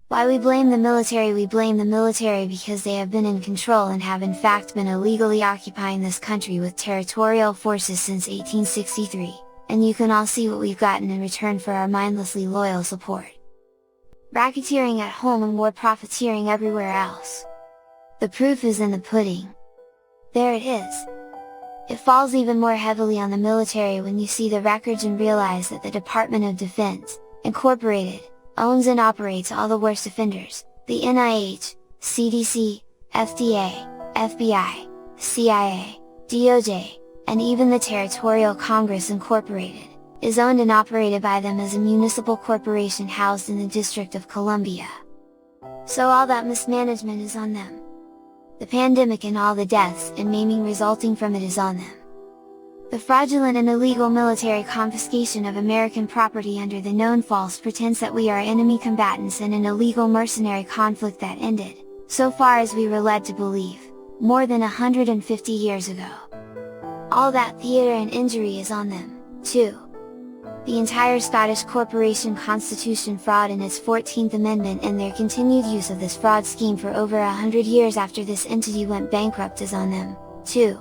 Why we blame the military? We blame the military because they have been in control and have in fact been illegally occupying this country with territorial forces since 1863, and you can all see what we've gotten in return for our mindlessly loyal support. Racketeering at home and war profiteering everywhere else. The proof is in the pudding. There it is. It falls even more heavily on the military when you see the records and realize that the Department of Defense, Incorporated, owns and operates all the worst offenders: the NIH, CDC, FDA, FBI, CIA, DOJ, and even the Territorial Congress Incorporated, is owned and operated by them as a municipal corporation housed in the District of Columbia. So all that mismanagement is on them. The pandemic and all the deaths and maiming resulting from it is on them. The fraudulent and illegal military confiscation of American property under the known false pretense that we are enemy combatants in an illegal mercenary conflict that ended, so far as we were led to believe, more than 150 years ago. All that theatre and injury is on them, too. The entire Scottish Corporation Constitution fraud in its 14th Amendment and their continued use of this fraud scheme for over 100 years after this entity went bankrupt is on them, too.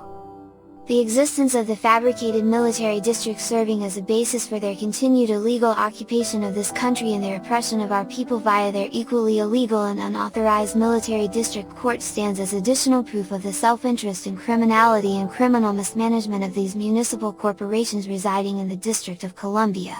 The existence of the fabricated military district serving as a basis for their continued illegal occupation of this country and their oppression of our people via their equally illegal and unauthorized military district court stands as additional proof of the self-interest and criminality and criminal mismanagement of these municipal corporations residing in the District of Columbia.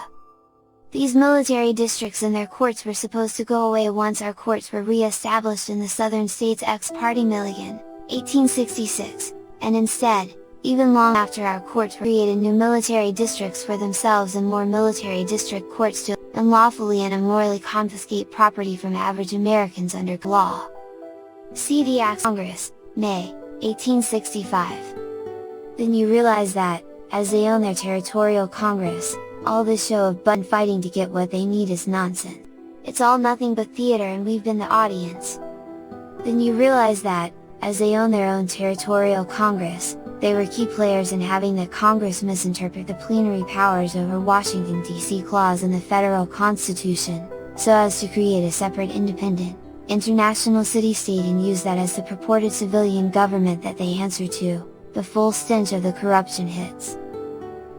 These military districts and their courts were supposed to go away once our courts were re-established in the southern states ex parte Milligan, 1866, and instead, even long after our courts created new military districts for themselves and more military district courts to unlawfully and immorally confiscate property from average Americans under law. See the Act of Congress, May, 1865. Then you realize that, as they own their territorial Congress, all this show of button fighting to get what they need is nonsense. It's all nothing but theater and we've been the audience. Then you realize that, as they own their own territorial Congress, they were key players in having the Congress misinterpret the plenary powers over Washington, D.C. clause in the federal Constitution, so as to create a separate independent, international city-state and use that as the purported civilian government that they answer to. The full stench of the corruption hits.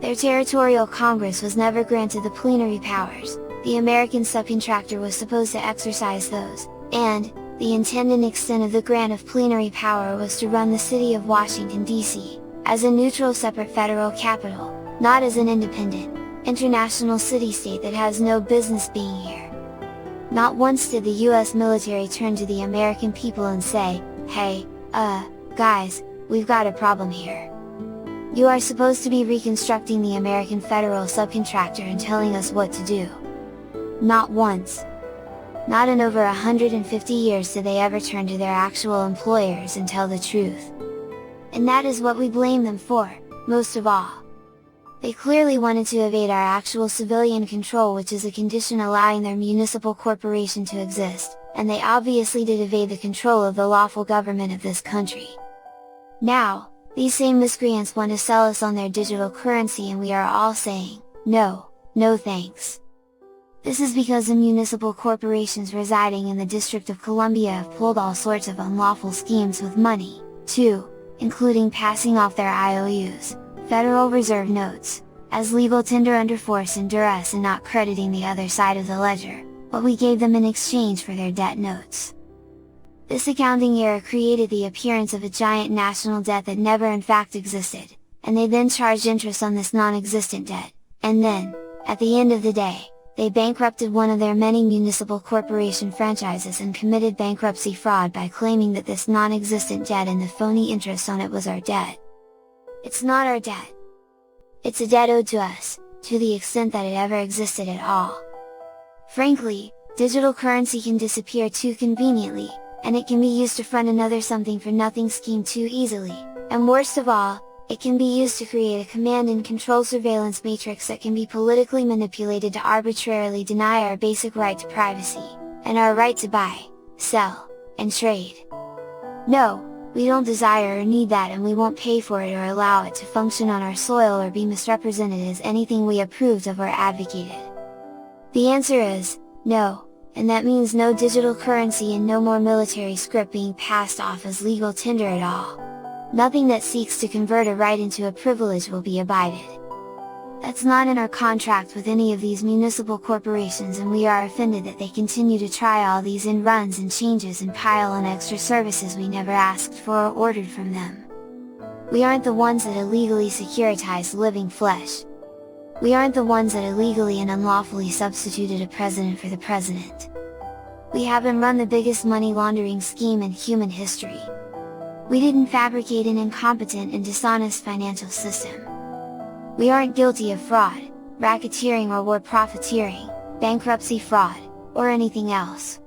Their territorial Congress was never granted the plenary powers, the American subcontractor was supposed to exercise those, and, the intent and extent of the grant of plenary power was to run the city of Washington, D.C., as a neutral separate federal capital, not as an independent, international city-state that has no business being here. Not once did the US military turn to the American people and say, "Hey, guys, we've got a problem here. You are supposed to be reconstructing the American federal subcontractor and telling us what to do." Not once. Not in over 150 years did they ever turn to their actual employers and tell the truth. And that is what we blame them for, most of all. They clearly wanted to evade our actual civilian control, which is a condition allowing their municipal corporation to exist, and they obviously did evade the control of the lawful government of this country. Now, these same miscreants want to sell us on their digital currency and we are all saying, no, no thanks. This is because the municipal corporations residing in the District of Columbia have pulled all sorts of unlawful schemes with money, too, including passing off their IOUs, Federal Reserve notes, as legal tender under force and duress and not crediting the other side of the ledger, what we gave them in exchange for their debt notes. This accounting error created the appearance of a giant national debt that never in fact existed, and they then charged interest on this non-existent debt, and then, at the end of the day, they bankrupted one of their many municipal corporation franchises and committed bankruptcy fraud by claiming that this non-existent debt and the phony interest on it was our debt. It's not our debt. It's a debt owed to us, to the extent that it ever existed at all. Frankly, digital currency can disappear too conveniently, and it can be used to front another something for nothing scheme too easily, and worst of all, it can be used to create a command and control surveillance matrix that can be politically manipulated to arbitrarily deny our basic right to privacy, and our right to buy, sell, and trade. No, we don't desire or need that, and we won't pay for it or allow it to function on our soil or be misrepresented as anything we approved of or advocated. The answer is, no, and that means no digital currency and no more military script being passed off as legal tender at all. Nothing that seeks to convert a right into a privilege will be abided. That's not in our contract with any of these municipal corporations, and we are offended that they continue to try all these in-runs and changes and pile on extra services we never asked for or ordered from them. We aren't the ones that illegally securitize living flesh. We aren't the ones that illegally and unlawfully substituted a president for the president. We haven't run the biggest money laundering scheme in human history. We didn't fabricate an incompetent and dishonest financial system. We aren't guilty of fraud, racketeering or war profiteering, bankruptcy fraud, or anything else.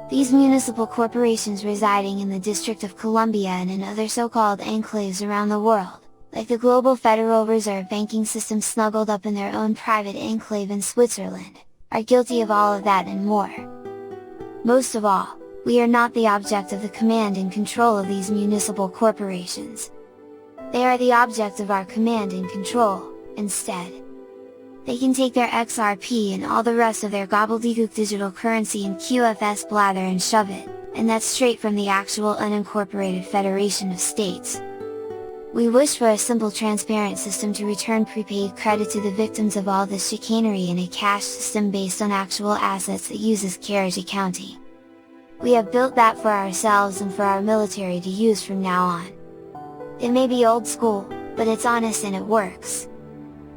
These municipal corporations residing in the District of Columbia and in other so-called enclaves around the world, like the global Federal Reserve banking system snuggled up in their own private enclave in Switzerland, are guilty of all of that and more. Most of all, we are not the object of the command and control of these municipal corporations. They are the object of our command and control, instead. They can take their XRP and all the rest of their gobbledygook digital currency and QFS blather and shove it, and that's straight from the actual unincorporated Federation of States. We wish for a simple transparent system to return prepaid credit to the victims of all this chicanery in a cash system based on actual assets that uses carriage accounting. We have built that for ourselves and for our military to use from now on. It may be old school, but it's honest and it works.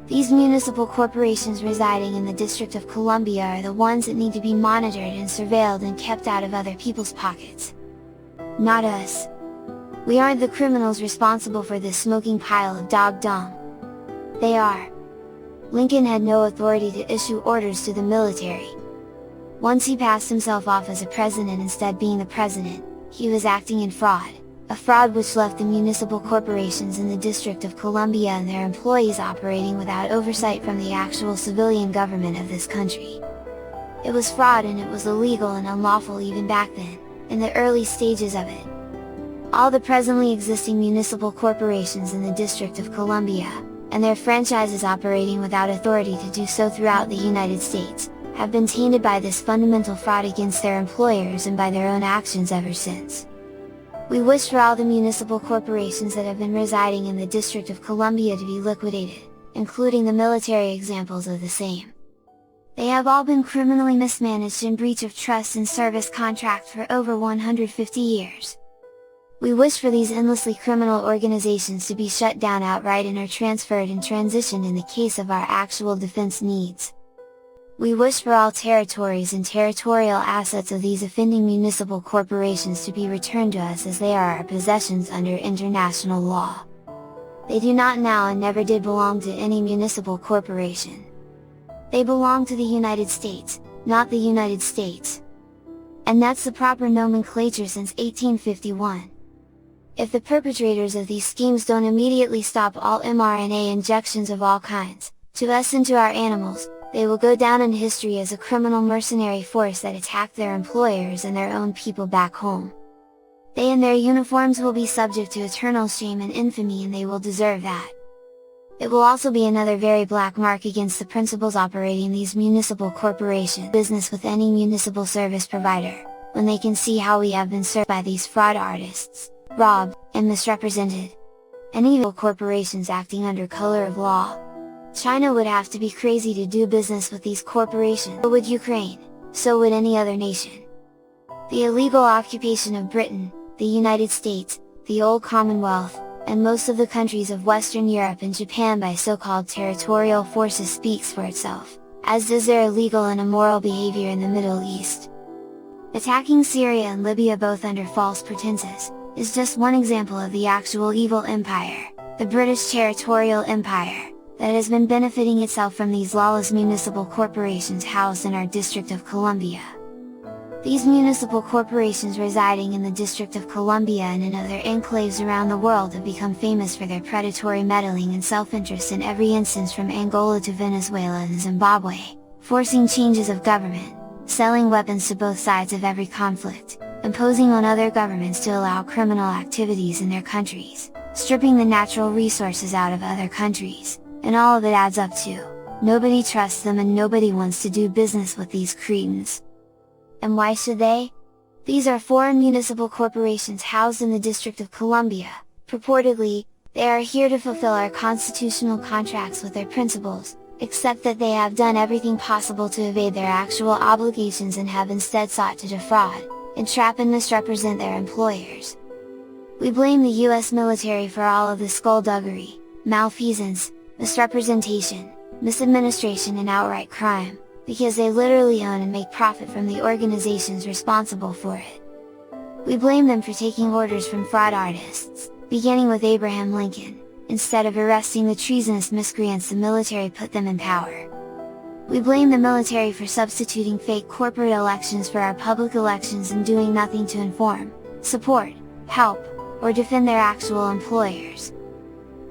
These municipal corporations residing in the District of Columbia are the ones that need to be monitored and surveilled and kept out of other people's pockets. Not us. We aren't the criminals responsible for this smoking pile of dog dung. They are. Lincoln had no authority to issue orders to the military. Once he passed himself off as a president instead being the president, he was acting in fraud, a fraud which left the municipal corporations in the District of Columbia and their employees operating without oversight from the actual civilian government of this country. It was fraud, and it was illegal and unlawful even back then, in the early stages of it. All the presently existing municipal corporations in the District of Columbia, and their franchises operating without authority to do so throughout the United States, have been tainted by this fundamental fraud against their employers and by their own actions ever since. We wish for all the municipal corporations that have been residing in the District of Columbia to be liquidated, including the military examples of the same. They have all been criminally mismanaged in breach of trust and service contract for over 150 years. We wish for these endlessly criminal organizations to be shut down outright and are transferred and transitioned in the case of our actual defense needs. We wish for all territories and territorial assets of these offending municipal corporations to be returned to us as they are our possessions under international law. They do not now and never did belong to any municipal corporation. They belong to the United States, not the United States. And that's the proper nomenclature since 1851. If the perpetrators of these schemes don't immediately stop all mRNA injections of all kinds, to us and to our animals, they will go down in history as a criminal mercenary force that attacked their employers and their own people back home. They and their uniforms will be subject to eternal shame and infamy, and they will deserve that. It will also be another very black mark against the principals operating these municipal corporations, business with any municipal service provider, when they can see how we have been served by these fraud artists, robbed, and misrepresented. And evil corporations acting under color of law. China would have to be crazy to do business with these corporations. So would Ukraine, so would any other nation. The illegal occupation of Britain, the United States, the Old Commonwealth, and most of the countries of Western Europe and Japan by so-called territorial forces speaks for itself, as does their illegal and immoral behavior in the Middle East. Attacking Syria and Libya both under false pretenses, is just one example of the actual evil empire, the British territorial empire, that has been benefiting itself from these lawless municipal corporations housed in our District of Columbia. These municipal corporations residing in the District of Columbia and in other enclaves around the world have become famous for their predatory meddling and self-interest in every instance from Angola to Venezuela and Zimbabwe, forcing changes of government, selling weapons to both sides of every conflict, imposing on other governments to allow criminal activities in their countries, stripping the natural resources out of other countries, and all of it adds up to, nobody trusts them and nobody wants to do business with these cretins. And why should they? These are foreign municipal corporations housed in the District of Columbia. Purportedly, they are here to fulfill our constitutional contracts with their principals, except that they have done everything possible to evade their actual obligations and have instead sought to defraud, entrap and misrepresent their employers. We blame the US military for all of the skullduggery, malfeasance, misrepresentation, misadministration and outright crime, because they literally own and make profit from the organizations responsible for it. We blame them for taking orders from fraud artists, beginning with Abraham Lincoln, instead of arresting the treasonous miscreants the military put them in power. We blame the military for substituting fake corporate elections for our public elections and doing nothing to inform, support, help, or defend their actual employers.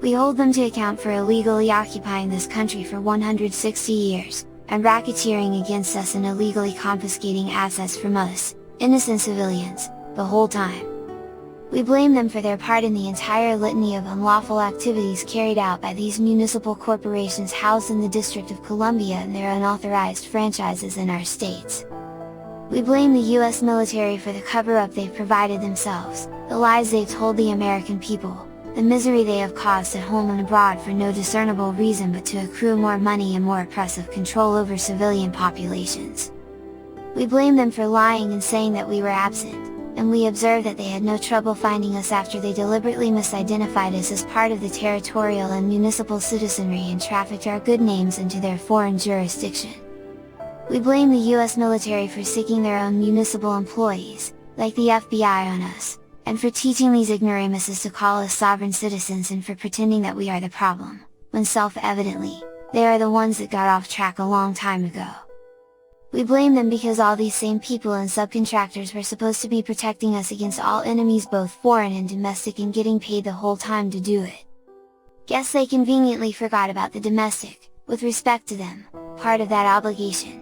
We hold them to account for illegally occupying this country for 160 years, and racketeering against us and illegally confiscating assets from us, innocent civilians, the whole time. We blame them for their part in the entire litany of unlawful activities carried out by these municipal corporations housed in the District of Columbia and their unauthorized franchises in our states. We blame the US military for the cover-up they've provided themselves, the lies they've told the American people, the misery they have caused at home and abroad for no discernible reason but to accrue more money and more oppressive control over civilian populations. We blame them for lying and saying that we were absent, and we observe that they had no trouble finding us after they deliberately misidentified us as part of the territorial and municipal citizenry and trafficked our good names into their foreign jurisdiction. We blame the US military for sicking their own municipal employees, like the FBI on us, and for teaching these ignoramuses to call us sovereign citizens and for pretending that we are the problem, when self-evidently, they are the ones that got off track a long time ago. We blame them because all these same people and subcontractors were supposed to be protecting us against all enemies both foreign and domestic and getting paid the whole time to do it. Guess they conveniently forgot about the domestic, with respect to them, part of that obligation.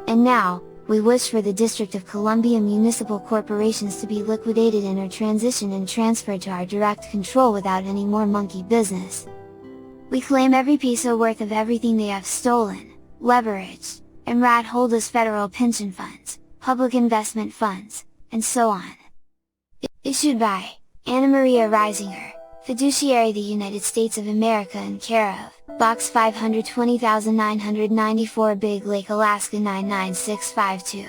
And now, we wish for the District of Columbia municipal corporations to be liquidated and or transitioned and transferred to our direct control without any more monkey business. We claim every piso worth of everything they have stolen, leveraged, and rat-holed as federal pension funds, public investment funds, and so on. Issued by Anna Maria Reisinger, Fiduciary the United States of America in care of Box 520,994 Big Lake, Alaska 99652.